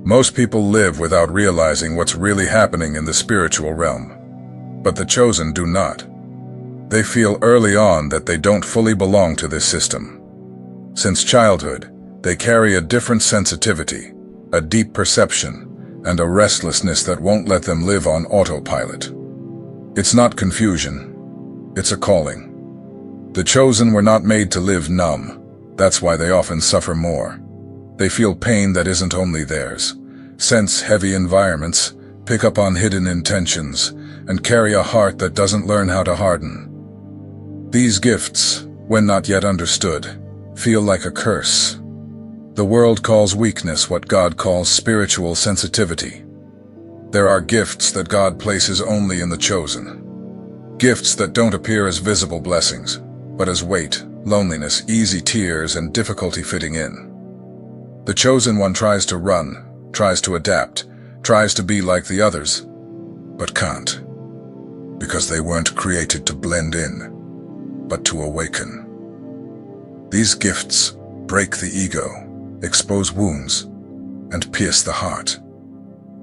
Most people live without realizing what's really happening in the spiritual realm. But the chosen do not. They feel early on that they don't fully belong to this system. Since childhood, they carry a different sensitivity, a deep perception, and a restlessness that won't let them live on autopilot. It's not confusion, it's a calling. The chosen were not made to live numb. That's why they often suffer more. They feel pain that isn't only theirs, sense heavy environments, pick up on hidden intentions, and carry a heart that doesn't learn how to harden. These gifts, when not yet understood, feel like a curse. The world calls weakness what God calls spiritual sensitivity. There are gifts that God places only in the chosen. Gifts that don't appear as visible blessings, but as weight, loneliness, easy tears, and difficulty fitting in. The chosen one tries to run, tries to adapt, tries to be like the others, but can't. Because they weren't created to blend in, but to awaken. These gifts break the ego, expose wounds, and pierce the heart.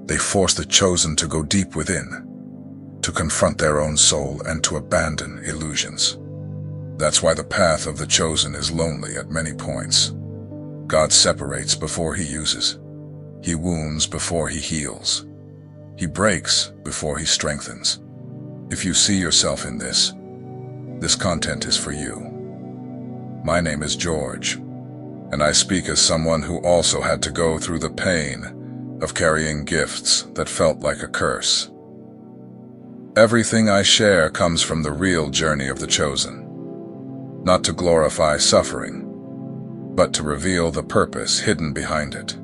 They force the chosen to go deep within, to confront their own soul and to abandon illusions. That's why the path of the chosen is lonely at many points. God separates before he uses. He wounds before he heals. He breaks before he strengthens. If you see yourself in this content is for you. My name is George, and I speak as someone who also had to go through the pain of carrying gifts that felt like a curse. Everything I share comes from the real journey of the chosen, not to glorify suffering, but to reveal the purpose hidden behind it.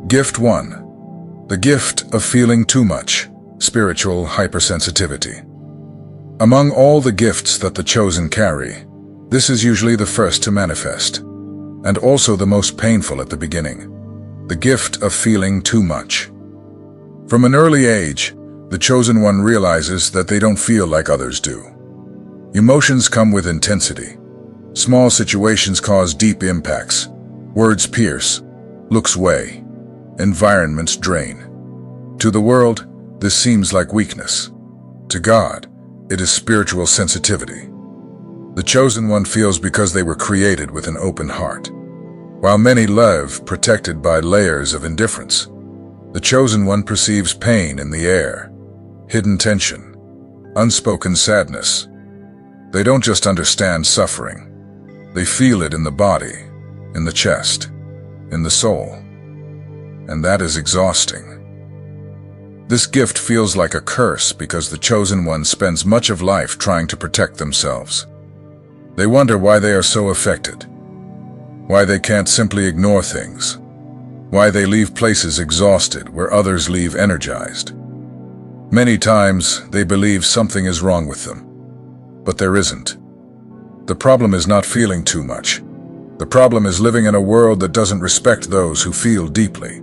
Gift 1. The gift of feeling too much, spiritual hypersensitivity. Among all the gifts that the chosen carry, this is usually the first to manifest, and also the most painful at the beginning. The gift of feeling too much. From an early age, the chosen one realizes that they don't feel like others do. Emotions come with intensity. Small situations cause deep impacts. Words pierce, looks weigh, environments drain. To the world, this seems like weakness. To God, it is spiritual sensitivity. The chosen one feels because they were created with an open heart. While many live protected by layers of indifference, the chosen one perceives pain in the air, hidden tension, unspoken sadness. They don't just understand suffering. They feel it in the body, in the chest, in the soul. And that is exhausting. This gift feels like a curse because the chosen one spends much of life trying to protect themselves. They wonder why they are so affected, why they can't simply ignore things, why they leave places exhausted where others leave energized. Many times they believe something is wrong with them, but there isn't. The problem is not feeling too much. The problem is living in a world that doesn't respect those who feel deeply.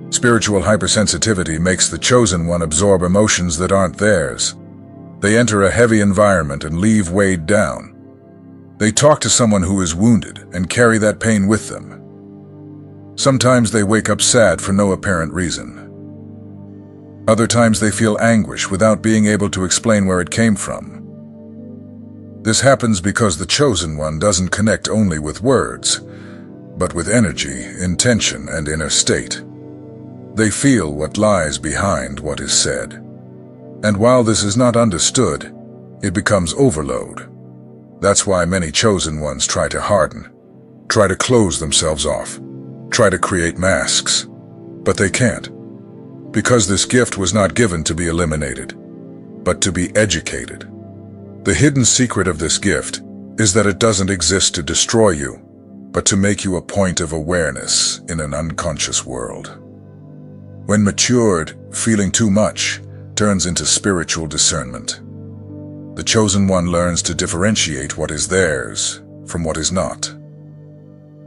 Spiritual hypersensitivity makes the chosen one absorb emotions that aren't theirs. They enter a heavy environment and leave weighed down. They talk to someone who is wounded and carry that pain with them. Sometimes they wake up sad for no apparent reason. Other times they feel anguish without being able to explain where it came from. This happens because the chosen one doesn't connect only with words, but with energy, intention, and inner state. They feel what lies behind what is said. And while this is not understood, it becomes overload. That's why many chosen ones try to harden, try to close themselves off, try to create masks. But they can't. Because this gift was not given to be eliminated, but to be educated. The hidden secret of this gift is that it doesn't exist to destroy you, but to make you a point of awareness in an unconscious world. When matured, feeling too much turns into spiritual discernment. The chosen one learns to differentiate what is theirs from what is not.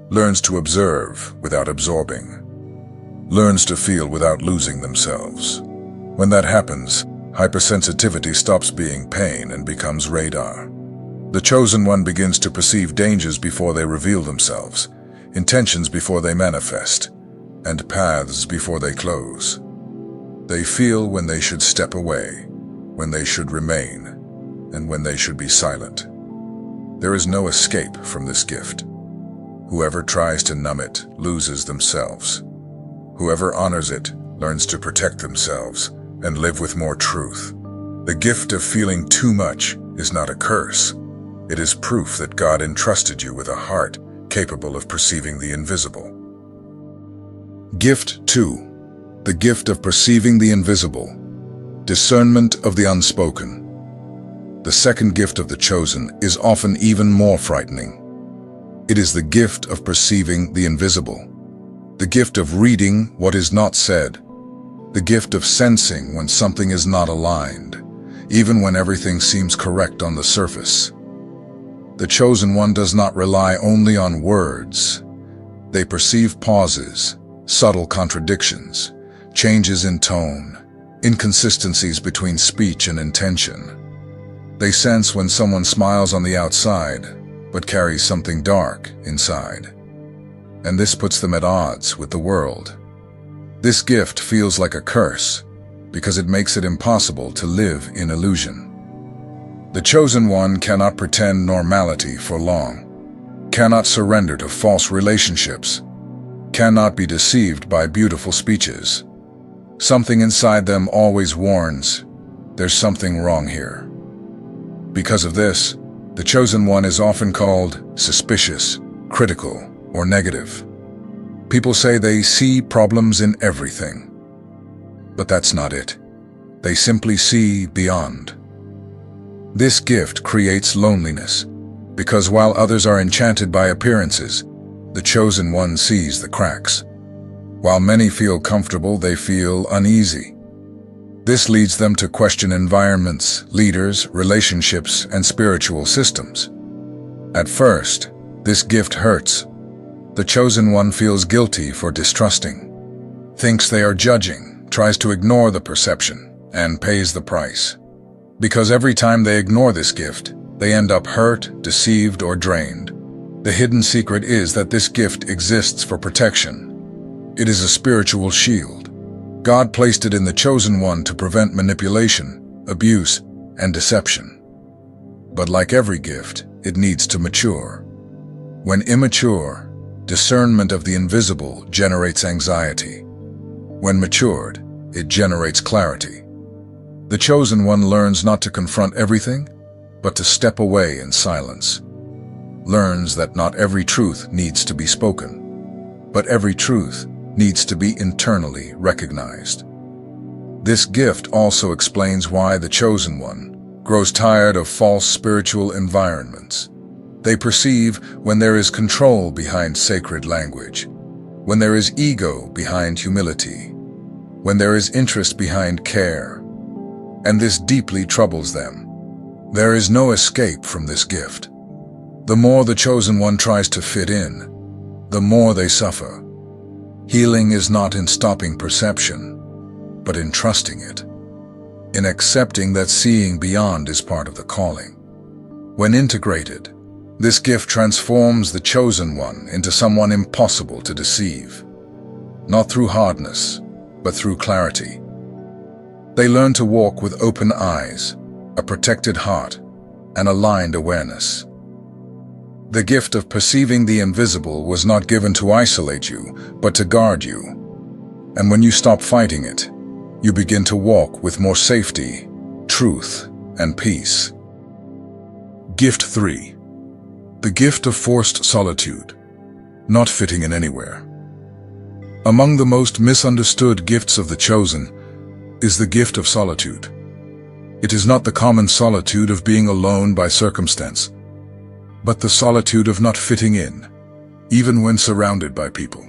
Learns to observe without absorbing. Learns to feel without losing themselves. When that happens, hypersensitivity stops being pain and becomes radar. The chosen one begins to perceive dangers before they reveal themselves, intentions before they manifest, and paths before they close. They feel when they should step away, when they should remain, and when they should be silent. There is no escape from this gift. Whoever tries to numb it loses themselves. Whoever honors it learns to protect themselves and live with more truth. The gift of feeling too much is not a curse. It is proof that God entrusted you with a heart capable of perceiving the invisible. Gift 2. The gift of perceiving the invisible. Discernment of the unspoken. The second gift of the chosen is often even more frightening. It is the gift of perceiving the invisible. The gift of reading what is not said. The gift of sensing when something is not aligned, even when everything seems correct on the surface. The chosen one does not rely only on words. They perceive pauses, subtle contradictions, changes in tone, inconsistencies between speech and intention. They sense when someone smiles on the outside, but carries something dark inside. And this puts them at odds with the world. This gift feels like a curse, because it makes it impossible to live in illusion. The chosen one cannot pretend normality for long, cannot surrender to false relationships, cannot be deceived by beautiful speeches. Something inside them always warns, there's something wrong here. Because of this, the chosen one is often called suspicious, critical, or negative. People say they see problems in everything. But that's not it. They simply see beyond. This gift creates loneliness, because while others are enchanted by appearances, the chosen one sees the cracks. While many feel comfortable, they feel uneasy. This leads them to question environments, leaders, relationships, and spiritual systems. At first, this gift hurts. The chosen one feels guilty for distrusting, thinks they are judging, tries to ignore the perception, and pays the price. Because every time they ignore this gift, they end up hurt, deceived, or drained. The hidden secret is that this gift exists for protection. It is a spiritual shield. God placed it in the chosen one to prevent manipulation, abuse, and deception. But like every gift, it needs to mature. When immature, discernment of the invisible generates anxiety. When matured, it generates clarity. The chosen one learns not to confront everything, but to step away in silence. Learns that not every truth needs to be spoken, but every truth needs to be internally recognized. This gift also explains why the chosen one grows tired of false spiritual environments. They perceive when there is control behind sacred language, when there is ego behind humility, when there is interest behind care, and this deeply troubles them. There is no escape from this gift. The more the chosen one tries to fit in, the more they suffer. Healing is not in stopping perception, but in trusting it, in accepting that seeing beyond is part of the calling. When integrated, this gift transforms the chosen one into someone impossible to deceive, not through hardness, but through clarity. They learn to walk with open eyes, a protected heart, and aligned awareness. The gift of perceiving the invisible was not given to isolate you, but to guard you. And when you stop fighting it, you begin to walk with more safety, truth, and peace. Gift 3. The gift of forced solitude, not fitting in anywhere. Among the most misunderstood gifts of the chosen is the gift of solitude. It is not the common solitude of being alone by circumstance, but the solitude of not fitting in, even when surrounded by people.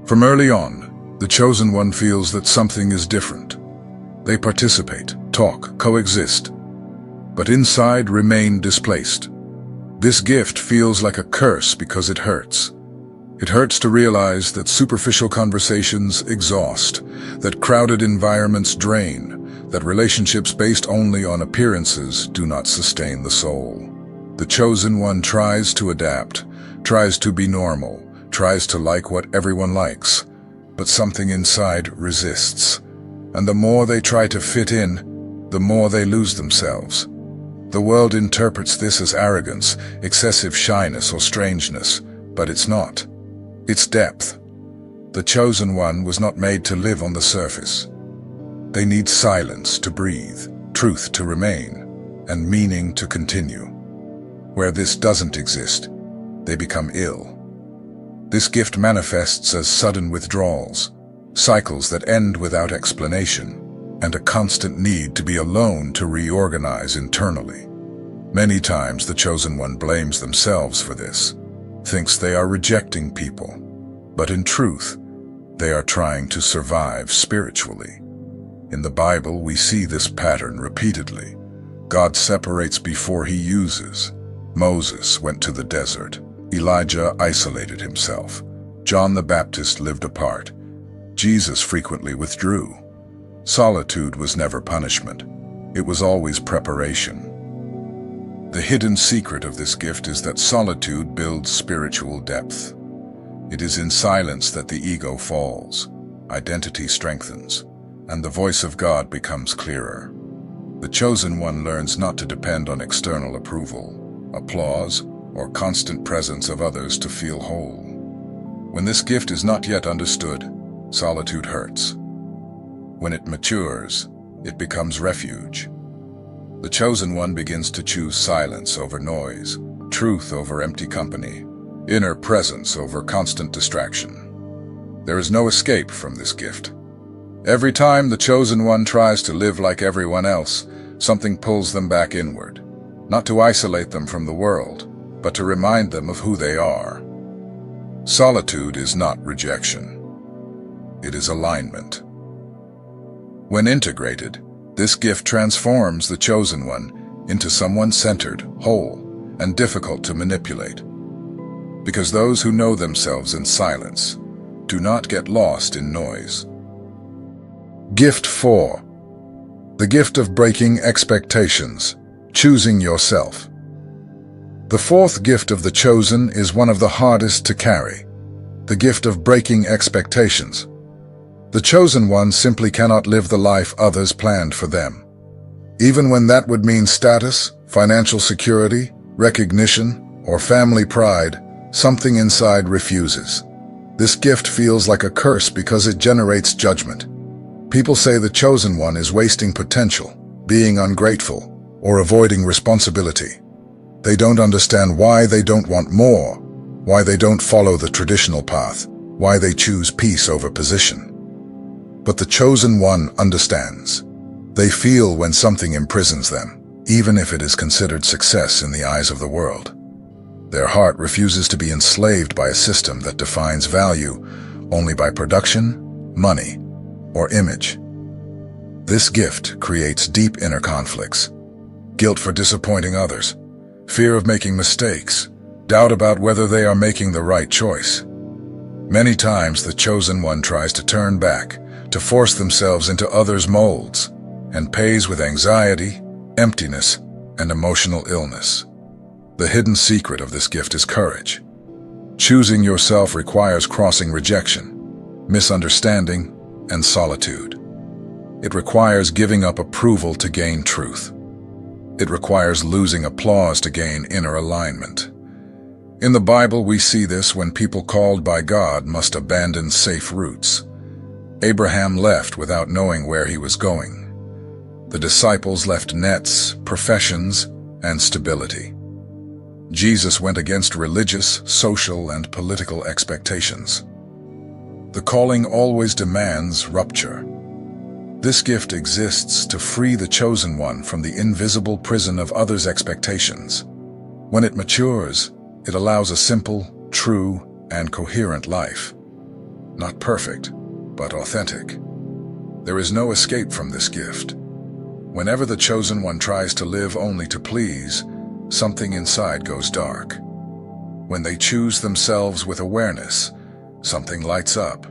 From early on, the chosen one feels that something is different. They participate, talk, coexist, but inside remain displaced. This gift feels like a curse because it hurts. It hurts to realize that superficial conversations exhaust, that crowded environments drain, that relationships based only on appearances do not sustain the soul. The chosen one tries to adapt, tries to be normal, tries to like what everyone likes, but something inside resists. And the more they try to fit in, the more they lose themselves. The world interprets this as arrogance, excessive shyness, or strangeness, but it's not. It's depth. The chosen one was not made to live on the surface. They need silence to breathe, truth to remain, and meaning to continue. Where this doesn't exist, they become ill. This gift manifests as sudden withdrawals, cycles that end without explanation, and a constant need to be alone to reorganize internally. Many times the chosen one blames themselves for this, thinks they are rejecting people, but in truth, they are trying to survive spiritually. In the Bible, we see this pattern repeatedly. God separates before he uses. Moses went to the desert. Elijah isolated himself. John the Baptist lived apart. Jesus frequently withdrew. Solitude was never punishment. It was always preparation. The hidden secret of this gift is that solitude builds spiritual depth. It is in silence that the ego falls, identity strengthens, and the voice of God becomes clearer. The chosen one learns not to depend on external approval, applause, or constant presence of others to feel whole. When this gift is not yet understood, solitude hurts. When it matures, it becomes refuge. The chosen one begins to choose silence over noise, truth over empty company, inner presence over constant distraction. There is no escape from this gift. Every time the chosen one tries to live like everyone else, something pulls them back inward, not to isolate them from the world, but to remind them of who they are. Solitude is not rejection. It is alignment. When integrated, this gift transforms the chosen one into someone centered, whole, and difficult to manipulate. Because those who know themselves in silence do not get lost in noise. Gift 4. The gift of breaking expectations, choosing yourself. The fourth gift of the chosen is one of the hardest to carry, the gift of breaking expectations. The chosen one simply cannot live the life others planned for them. Even when that would mean status, financial security, recognition, or family pride, something inside refuses. This gift feels like a curse because it generates judgment. People say the chosen one is wasting potential, being ungrateful, or avoiding responsibility. They don't understand why they don't want more, why they don't follow the traditional path, why they choose peace over position. But the chosen one understands. They feel when something imprisons them, even if it is considered success in the eyes of the world. Their heart refuses to be enslaved by a system that defines value only by production, money, or image. This gift creates deep inner conflicts. Guilt for disappointing others, fear of making mistakes, doubt about whether they are making the right choice. Many times the chosen one tries to turn back, to force themselves into others' molds, and pays with anxiety, emptiness, and emotional illness. The hidden secret of this gift is courage. Choosing yourself requires crossing rejection, misunderstanding, and solitude. It requires giving up approval to gain truth. It requires losing applause to gain inner alignment. In the Bible, we see this when people called by God must abandon safe routes. Abraham left without knowing where he was going. The disciples left nets, professions, and stability. Jesus went against religious, social, and political expectations. The calling always demands rupture. This gift exists to free the chosen one from the invisible prison of others' expectations. When it matures, it allows a simple, true, and coherent life. Not perfect, but authentic. There is no escape from this gift. Whenever the chosen one tries to live only to please, something inside goes dark. When they choose themselves with awareness, something lights up.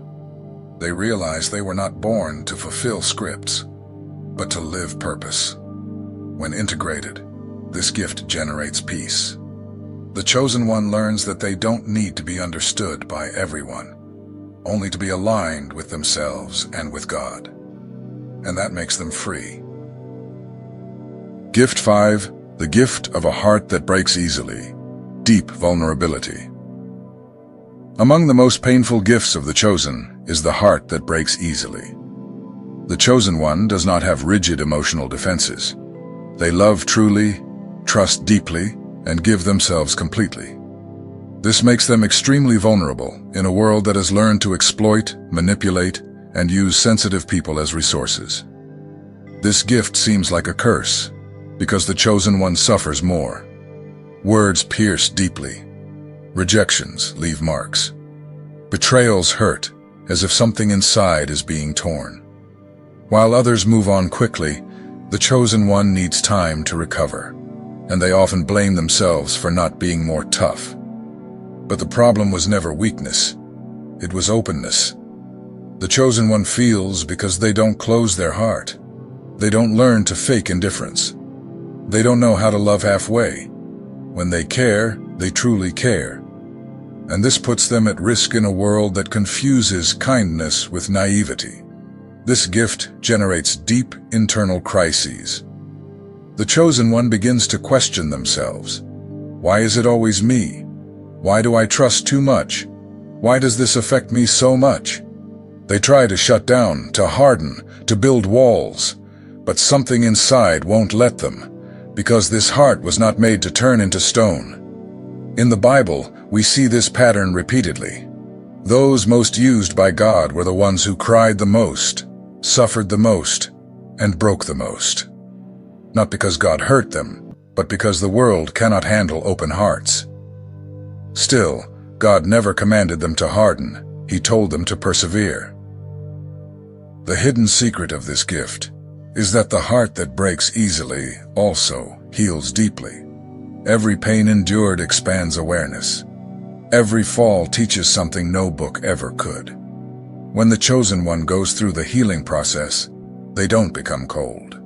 They realize they were not born to fulfill scripts, but to live purpose. When integrated, this gift generates peace. The chosen one learns that they don't need to be understood by everyone. only to be aligned with themselves and with God. And that makes them free. Gift 5, the gift of a heart that breaks easily. Deep vulnerability. Among the most painful gifts of the chosen is the heart that breaks easily. The chosen one does not have rigid emotional defenses. They love truly, trust deeply, and give themselves completely. This makes them extremely vulnerable in a world that has learned to exploit, manipulate, and use sensitive people as resources. This gift seems like a curse, because the chosen one suffers more. Words pierce deeply. Rejections leave marks. Betrayals hurt, as if something inside is being torn. While others move on quickly, the chosen one needs time to recover, and they often blame themselves for not being more tough. But the problem was never weakness. It was openness. The chosen one feels because they don't close their heart. They don't learn to fake indifference. They don't know how to love halfway. When they care, they truly care. And this puts them at risk in a world that confuses kindness with naivety. This gift generates deep internal crises. The chosen one begins to question themselves. Why is it always me? Why do I trust too much? Why does this affect me so much? They try to shut down, to harden, to build walls, but something inside won't let them, because this heart was not made to turn into stone. In the Bible, we see this pattern repeatedly. Those most used by God were the ones who cried the most, suffered the most, and broke the most. Not because God hurt them, but because the world cannot handle open hearts. Still, God never commanded them to harden. He told them to persevere. The hidden secret of this gift is that the heart that breaks easily also heals deeply. Every pain endured expands awareness. Every fall teaches something no book ever could. When the chosen one goes through the healing process, they don't become cold.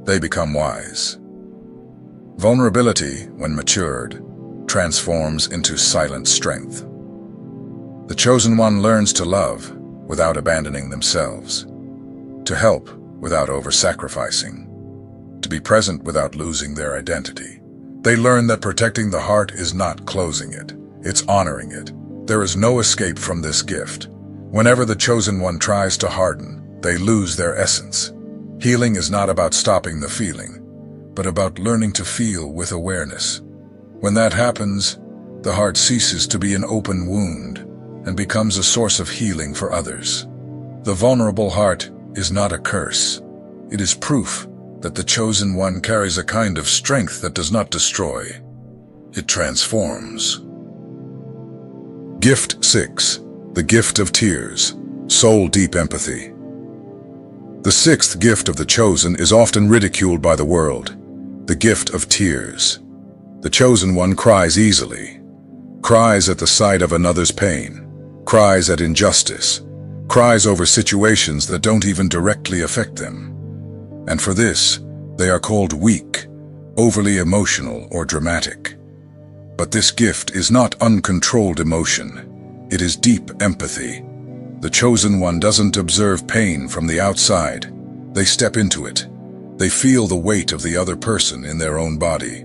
They become wise. Vulnerability, when matured, transforms into silent strength. The chosen one learns to love without abandoning themselves, to help without over-sacrificing, to be present without losing their identity. They learn that protecting the heart is not closing it, it's honoring it. There is no escape from this gift. Whenever the chosen one tries to harden, they lose their essence. Healing is not about stopping the feeling, but about learning to feel with awareness. When that happens, the heart ceases to be an open wound and becomes a source of healing for others. The vulnerable heart is not a curse. It is proof that the chosen one carries a kind of strength that does not destroy. It transforms. Gift 6. The gift of tears. Soul-deep empathy. The sixth gift of the chosen is often ridiculed by the world. The gift of tears. The chosen one cries easily. Cries at the sight of another's pain. Cries at injustice. Cries over situations that don't even directly affect them. And for this, they are called weak, overly emotional, or dramatic. But this gift is not uncontrolled emotion. It is deep empathy. The chosen one doesn't observe pain from the outside. They step into it. They feel the weight of the other person in their own body.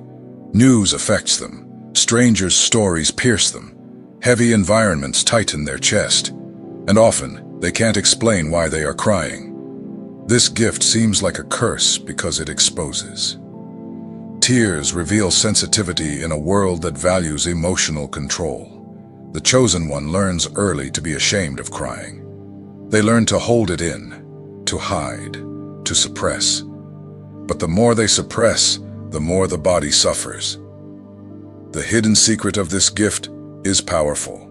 News affects them. Strangers' stories pierce them. Heavy environments tighten their chest. And often, they can't explain why they are crying. This gift seems like a curse because it exposes. Tears reveal sensitivity in a world that values emotional control. The chosen one learns early to be ashamed of crying. They learn to hold it in, to hide, to suppress. But the more they suppress, the more the body suffers. The hidden secret of this gift is powerful.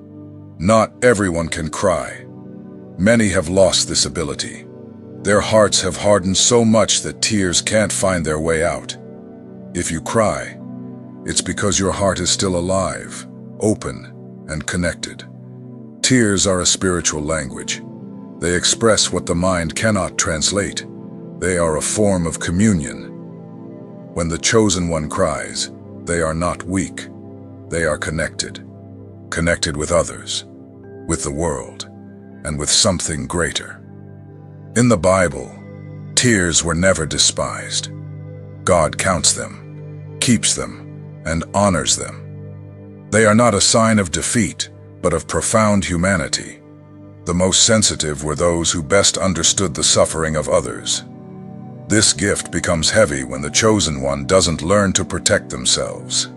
Not everyone can cry. Many have lost this ability. Their hearts have hardened so much that tears can't find their way out. If you cry, it's because your heart is still alive, open, and connected. Tears are a spiritual language. They express what the mind cannot translate. They are a form of communion. When the chosen one cries, they are not weak. They are connected. Connected with others, with the world, and with something greater. In the Bible, tears were never despised. God counts them, keeps them, and honors them. They are not a sign of defeat, but of profound humanity. The most sensitive were those who best understood the suffering of others. This gift becomes heavy when the chosen one doesn't learn to protect themselves.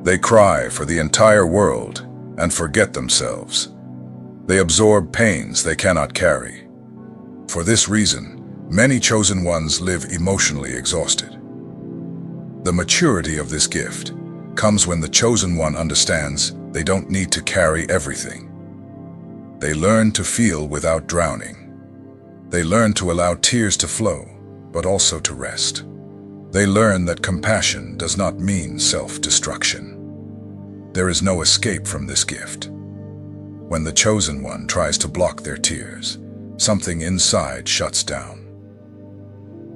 They cry for the entire world and forget themselves. They absorb pains they cannot carry. For this reason, many chosen ones live emotionally exhausted. The maturity of this gift comes when the chosen one understands they don't need to carry everything. They learn to feel without drowning. They learn to allow tears to flow, but also to rest. They learn that compassion does not mean self-destruction. There is no escape from this gift. When the chosen one tries to block their tears, something inside shuts down.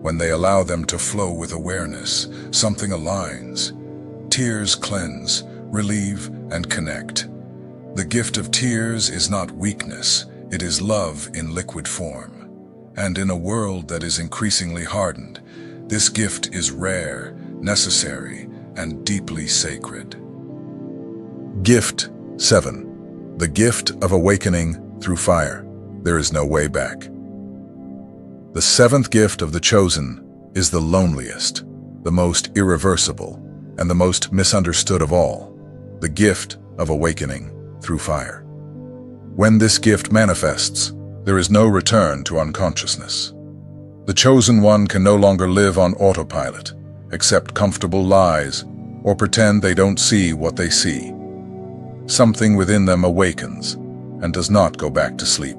When they allow them to flow with awareness, something aligns. Tears cleanse, relieve, and connect. The gift of tears is not weakness, it is love in liquid form. And in a world that is increasingly hardened, this gift is rare, necessary, and deeply sacred. Gift 7. The gift of awakening through fire. There is no way back. The seventh gift of the chosen is the loneliest, the most irreversible, and the most misunderstood of all, the gift of awakening through fire. When this gift manifests, there is no return to unconsciousness. The chosen one can no longer live on autopilot, accept comfortable lies, or pretend they don't see what they see. Something within them awakens and does not go back to sleep.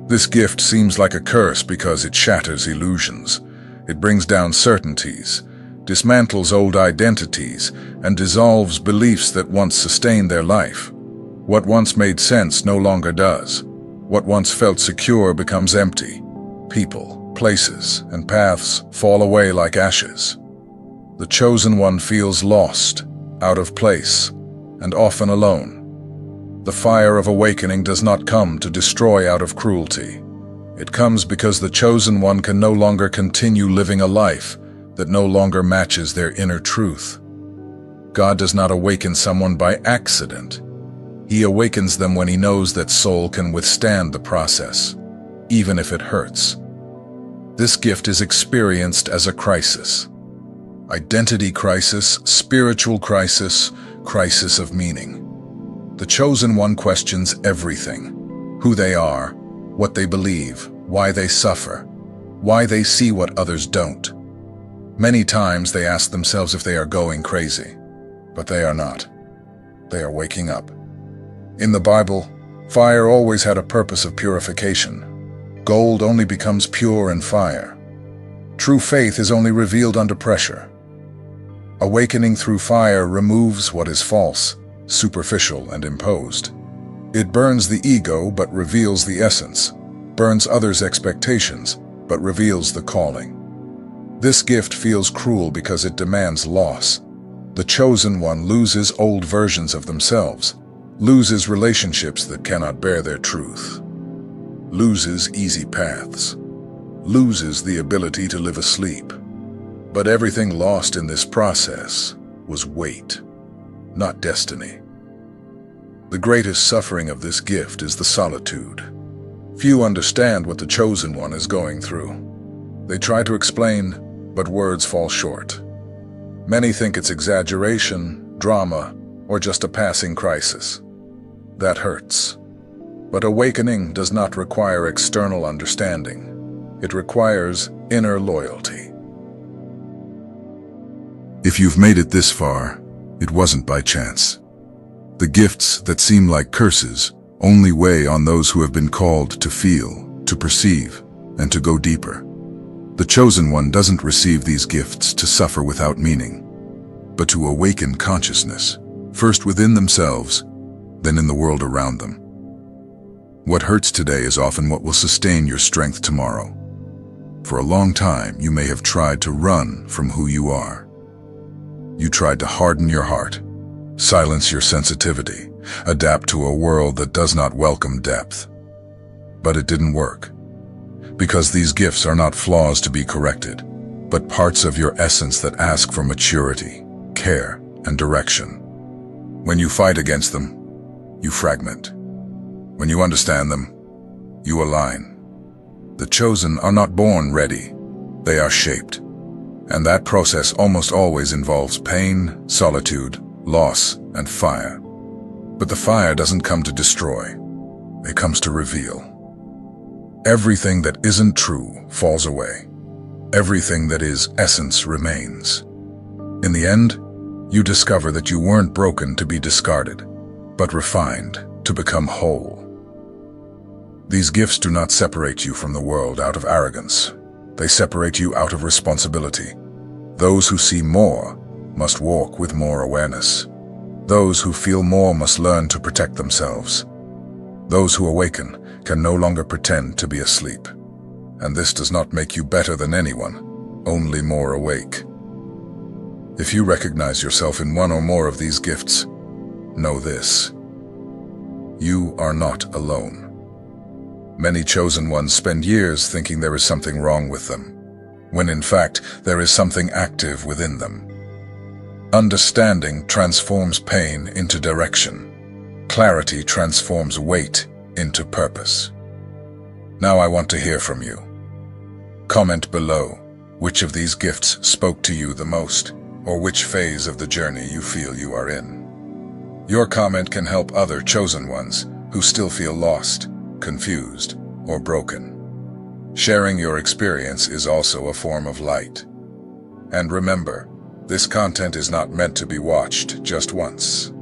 This gift seems like a curse because it shatters illusions. It brings down certainties, dismantles old identities, and dissolves beliefs that once sustained their life. What once made sense no longer does. What once felt secure becomes empty. People, places, and paths fall away like ashes. The chosen one feels lost, out of place, and often alone. The fire of awakening does not come to destroy out of cruelty. It comes because the chosen one can no longer continue living a life that no longer matches their inner truth. God does not awaken someone by accident. He awakens them when he knows that soul can withstand the process, even if it hurts. This gift is experienced as a crisis. Identity crisis, spiritual crisis, crisis of meaning. The chosen one questions everything: who they are, what they believe, why they suffer, why they see what others don't. Many times they ask themselves if they are going crazy, but they are not. They are waking up. In the Bible, fire always had a purpose of purification. Gold only becomes pure in fire. True faith is only revealed under pressure. Awakening through fire removes what is false, superficial, and imposed. It burns the ego but reveals the essence, burns others' expectations but reveals the calling. This gift feels cruel because it demands loss. The chosen one loses old versions of themselves, loses relationships that cannot bear their truth, loses easy paths, loses the ability to live asleep. But everything lost in this process was weight, not destiny. The greatest suffering of this gift is the solitude. Few understand what the chosen one is going through. They try to explain, but words fall short. Many think it's exaggeration, drama, or just a passing crisis. That hurts. But awakening does not require external understanding. It requires inner loyalty. If you've made it this far, it wasn't by chance. The gifts that seem like curses only weigh on those who have been called to feel, to perceive, and to go deeper. The chosen one doesn't receive these gifts to suffer without meaning, but to awaken consciousness, first within themselves, then in the world around them. What hurts today is often what will sustain your strength tomorrow. For a long time, you may have tried to run from who you are. You tried to harden your heart, silence your sensitivity, adapt to a world that does not welcome depth. but it didn't work. Because these gifts are not flaws to be corrected, but parts of your essence that ask for maturity, care, and direction. When you fight against them, you fragment. When you understand them, you align. The chosen are not born ready, they are shaped. And that process almost always involves pain, solitude, loss, and fire. But the fire doesn't come to destroy, it comes to reveal. Everything that isn't true falls away. Everything that is essence remains. In the end, you discover that you weren't broken to be discarded, but refined to become whole. These gifts do not separate you from the world out of arrogance. They separate you out of responsibility. Those who see more must walk with more awareness. Those who feel more must learn to protect themselves. Those who awaken can no longer pretend to be asleep. And this does not make you better than anyone, only more awake. If you recognize yourself in one or more of these gifts, know this: you are not alone. Many chosen ones spend years thinking there is something wrong with them, when in fact there is something active within them. Understanding transforms pain into direction. Clarity transforms weight into purpose. Now I want to hear from you. Comment below which of these gifts spoke to you the most, or which phase of the journey you feel you are in. Your comment can help other chosen ones who still feel lost, confused, or broken. Sharing your experience is also a form of light. And remember, this content is not meant to be watched just once.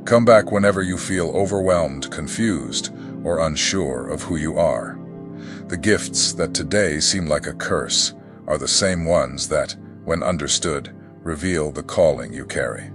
Come back whenever you feel overwhelmed, confused, or unsure of who you are. The gifts that today seem like a curse are the same ones that, when understood, reveal the calling you carry.